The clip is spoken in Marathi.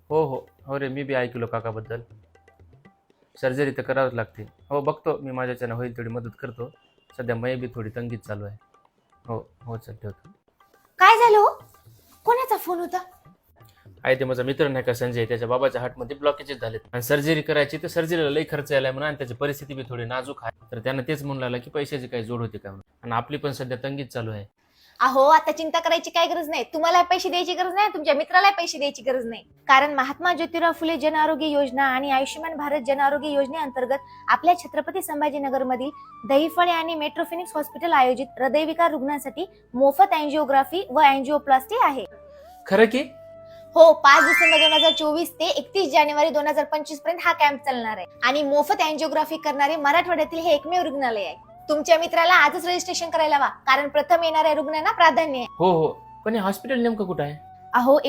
हो हो हो रे, मी बी ऐकलो काकाबद्दल. सर्जरी तर करावंच लागते. हो बघतो, मी माझ्याच्यानं होईल तेवढी मदत करतो. सध्या मै बी थोडी तंगीत चालू आहे. हो हो चल ठेवतो. काय झालं हो? कोणाचा फोन होता? आहे ते माझा मित्र नाही का संजय, त्याच्या बाबाच्या हार्टमध्ये ब्लॉकेजेस झालेत आणि सर्जरी करायची, तर सर्जरीला लई खर्च यायला म्हणून, आणि त्याची परिस्थिती बी थोडी नाजूक आहे. तर त्यानं तेच म्हणून लागला की पैशाची काही जोड होते का म्हणून, आणि आपली पण सध्या तंगीत चालू आहे. अहो, आता चिंता करायची काय गरज नाही. तुम्हाला पैसे द्यायची गरज नाही, तुमच्या मित्राला पैसे द्यायची गरज नाही. कारण महात्मा ज्योतिराव फुले जन आरोग्य योजना आणि आयुष्यमान भारत जन आरोग्य योजनेअंतर्गत आपल्या छत्रपती संभाजीनगर मधील दहिफळे आणि मेट्रोफिनिक्स हॉस्पिटल आयोजित हृदयविकार रुग्णांसाठी मोफत अँजिओग्राफी व अँजिओप्लास्टी आहे. खरं की? हो, 5 डिसेंबर 2024 ते 31 जानेवारी 2025 पर्यंत हा कॅम्प चालणार आहे. आणि मोफत अँजिओग्राफी करणारे मराठवाड्यातील हे एकमेव रुग्णालय आहे. तुमच्या मित्राला आजच रजिस्ट्रेशन करायला हवा, कारण प्रथम येणाऱ्या रुग्णांना प्राधान्य आहे. हो हो, पण हे हॉस्पिटल नेमकं कुठं आहे? अहो,